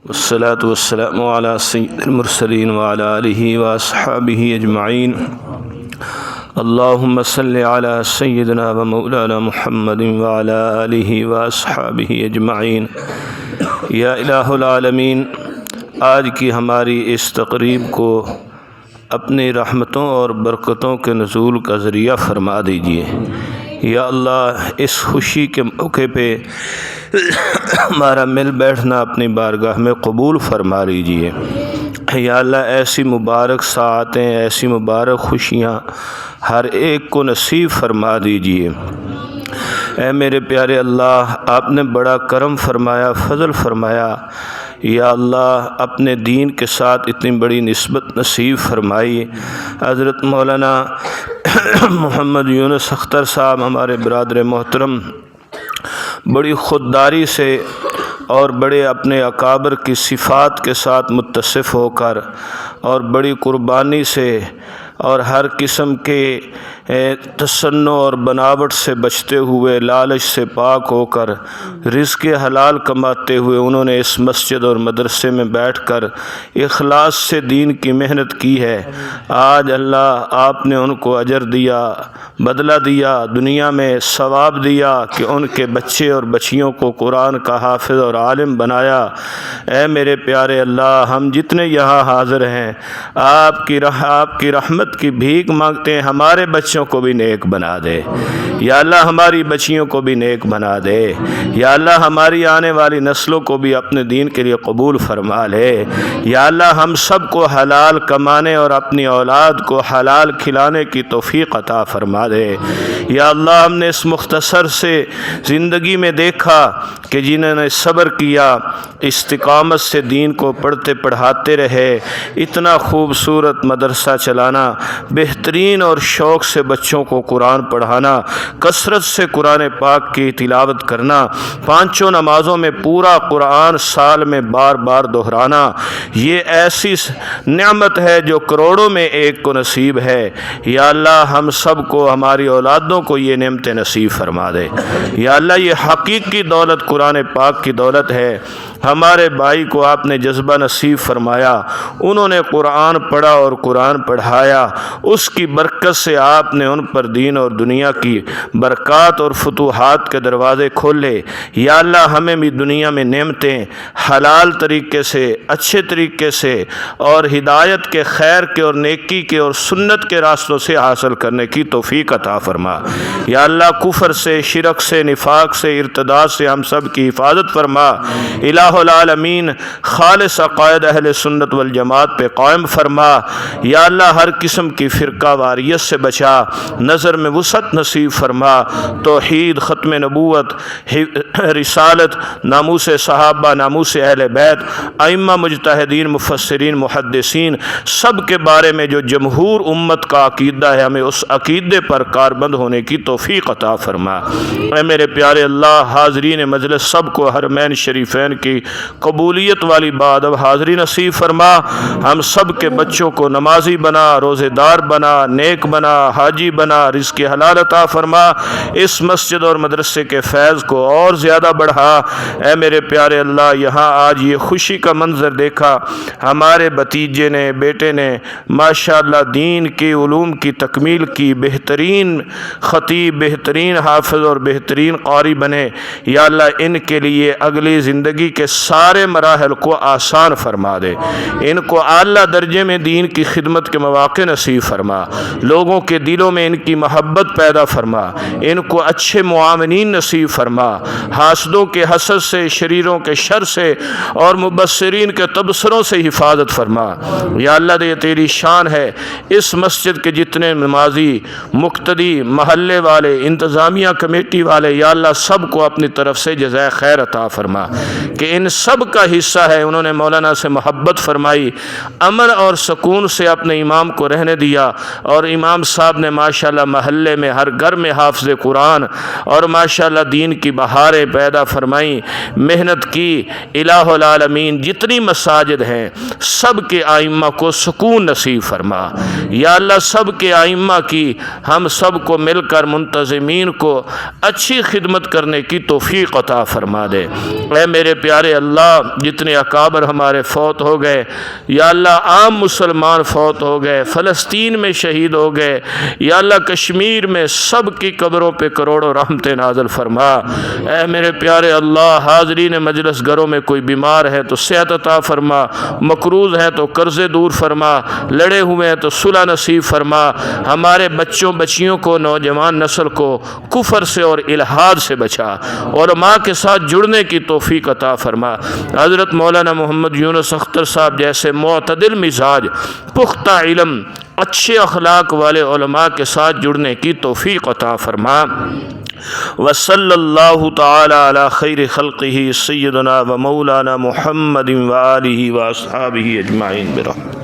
والصلاة والسلام على سید المرسلین وعلى آلہ واصحابہ اجمعین اللہم صل علی سیدنا و مولانا محمد وعلى آلہ واصحابہ اجمعین۔ یا الہ العالمین، آج کی ہماری اس تقریب کو اپنی رحمتوں اور برکتوں کے نزول کا ذریعہ فرما دیجیے۔ یا اللہ، اس خوشی کے موقع پہ ہمارا مل بیٹھنا اپنی بارگاہ میں قبول فرما لیجیے۔ یا اللہ، ایسی مبارک ساعتیں، ایسی مبارک خوشیاں ہر ایک کو نصیب فرما دیجیے۔ اے میرے پیارے اللہ، آپ نے بڑا کرم فرمایا، فضل فرمایا۔ یا اللہ، اپنے دین کے ساتھ اتنی بڑی نسبت نصیب فرمائی۔ حضرت مولانا محمد یونس اختر صاحب، ہمارے برادر محترم، بڑی خودداری سے اور بڑے اپنے اکابر کی صفات کے ساتھ متصف ہو کر اور بڑی قربانی سے اور ہر قسم کے تصنع اور بناوٹ سے بچتے ہوئے، لالچ سے پاک ہو کر رزق حلال کماتے ہوئے انہوں نے اس مسجد اور مدرسے میں بیٹھ کر اخلاص سے دین کی محنت کی ہے۔ آج اللہ آپ نے ان کو اجر دیا، بدلہ دیا، دنیا میں ثواب دیا کہ ان کے بچے اور بچیوں کو قرآن کا حافظ اور عالم بنایا۔ اے میرے پیارے اللہ، ہم جتنے یہاں حاضر ہیں آپ کی رحمت کی بھیک مانگتے ہیں، ہمارے بچوں کو بھی نیک بنا دے۔ یا اللہ، ہماری بچیوں کو بھی نیک بنا دے۔ یا اللہ، ہماری آنے والی نسلوں کو بھی اپنے دین کے لیے قبول فرما لے۔ یا اللہ، ہم سب کو حلال کمانے اور اپنی اولاد کو حلال کھلانے کی توفیق عطا فرما دے۔ یا اللہ، ہم نے اس مختصر سے زندگی میں دیکھا کہ جنہوں نے صبر کیا، استقامت سے دین کو پڑھتے پڑھاتے رہے، اتنا خوبصورت مدرسہ چلانا، بہترین اور شوق سے بچوں کو قرآن پڑھانا، کثرت سے قرآن پاک کی تلاوت کرنا، پانچوں نمازوں میں پورا قرآن سال میں بار بار دہرانا، یہ ایسی نعمت ہے جو کروڑوں میں ایک کو نصیب ہے۔ یا اللہ، ہم سب کو، ہماری اولادوں کو یہ نعمتیں نصیب فرما دے۔ یا اللہ، یہ حقیقی دولت قرآن پاک کی دولت ہے۔ ہمارے بھائی کو آپ نے جذبہ نصیب فرمایا، انہوں نے قرآن پڑھا اور قرآن پڑھایا، اس کی برکت سے آپ نے ان پر دین اور دنیا کی برکات اور فتوحات کے دروازے کھولے۔ یا اللہ، ہمیں بھی دنیا میں نعمتیں حلال طریقے سے، اچھے طریقے سے اور ہدایت کے، خیر کے اور نیکی کے اور سنت کے راستوں سے حاصل کرنے کی توفیق عطا فرما۔ یا اللہ، کفر سے، شرک سے، نفاق سے، ارتداد سے ہم سب کی حفاظت فرما۔ الہ العالمین، خالص عقائد اہل سنت والجماعت پہ قائم فرما۔ یا اللہ، ہر قسم کی فرقہ واریت سے بچا، نظر میں وسعت نصیب فرما۔ توحید، ختم نبوت، رسالت، ناموس صحابہ، ناموس اہل بیت، ائمہ، مجتہدین، مفسرین، محدثین، سب کے بارے میں جو جمہور امت کا عقیدہ ہے، ہمیں اس عقیدے پر کاربند ہونے کی توفیق عطا فرما۔ اے میرے پیارے اللہ، حاضرین مجلس سب کو حرمین شریفین کی قبولیت والی بادب حاضری نصیب فرما۔ ہم سب کے بچوں کو نمازی بنا، روزے دار بنا، نیک بنا، حاجی بنا، رزق حلال عطا فرما۔ اس مسجد اور مدرسے کے فیض کو اور زیادہ بڑھا۔ اے میرے پیارے اللہ، یہاں آج یہ خوشی کا منظر دیکھا، ہمارے بھتیجے نے، بیٹے نے ماشاءاللہ دین کی علوم کی تکمیل کی، بہترین خطیب، بہترین حافظ اور بہترین قاری بنے۔ یا اللہ، ان کے لیے اگلی زندگی کے سارے مراحل کو آسان فرما دے، ان کو اعلیٰ درجے میں دین کی خدمت کے مواقع نصیب فرما، لوگوں کے دلوں میں ان کی محبت پیدا فرما، ان کو اچھے معاونین نصیب فرما، حاسدوں کے حسد سے، شریروں کے شر سے اور مبصرین کے تبصروں سے حفاظت فرما۔ یا اللہ، یہ تیری شان ہے، اس مسجد کے جتنے نمازی، مقتدی، محلے والے، انتظامیہ کمیٹی والے، یا اللہ سب کو اپنی طرف سے جزائے خیر عطا فرما کہ ان سب کا حصہ ہے، انہوں نے مولانا سے محبت فرمائی، امن اور سکون سے اپنے امام کو رہنے دیا، اور امام صاحب نے ماشاءاللہ محلے میں ہر گھر میں حافظ قرآن اور ماشاءاللہ دین کی بہاریں پیدا فرمائیں، محنت کی۔ الہ العالمین، جتنی مساجد ہیں سب کے ائمہ کو سکون نصیب فرما۔ یا اللہ، سب کے ائمہ کی ہم سب کو مل کر منتظمین کو اچھی خدمت کرنے کی توفیق عطا فرما دے۔ اے میرے پیارے پیارے اللہ جتنے اکابر ہمارے فوت ہو گئے یا اللہ عام مسلمان فوت ہو گئے، فلسطین میں شہید ہو گئے یا اللہ کشمیر میں سب کی قبروں پہ کروڑوں رحمتیں نازل فرما۔ اے میرے پیارے اللہ حاضرین مجلس گھروں میں کوئی بیمار ہے تو صحت عطا فرما، مقروض ہے تو قرضے دور فرما، لڑے ہوئے ہیں تو صلح نصیب فرما، ہمارے بچوں بچیوں کو نوجوان نسل کو کفر سے اور الحاد سے بچا، علماء کے ساتھ جڑنے کی توفیق عطا فرما۔ حضرت مولانا محمد یونس اختر صاحب جیسے معتدل مزاج، پختہ علم، اچھے اخلاق والے علماء کے ساتھ جڑنے کی توفیق عطا فرما۔ وصلی اللہ تعالی علی خیر خلقہ سیدنا و مولانا محمد و آلہ و اصحابہ اجمعین برحمتہ۔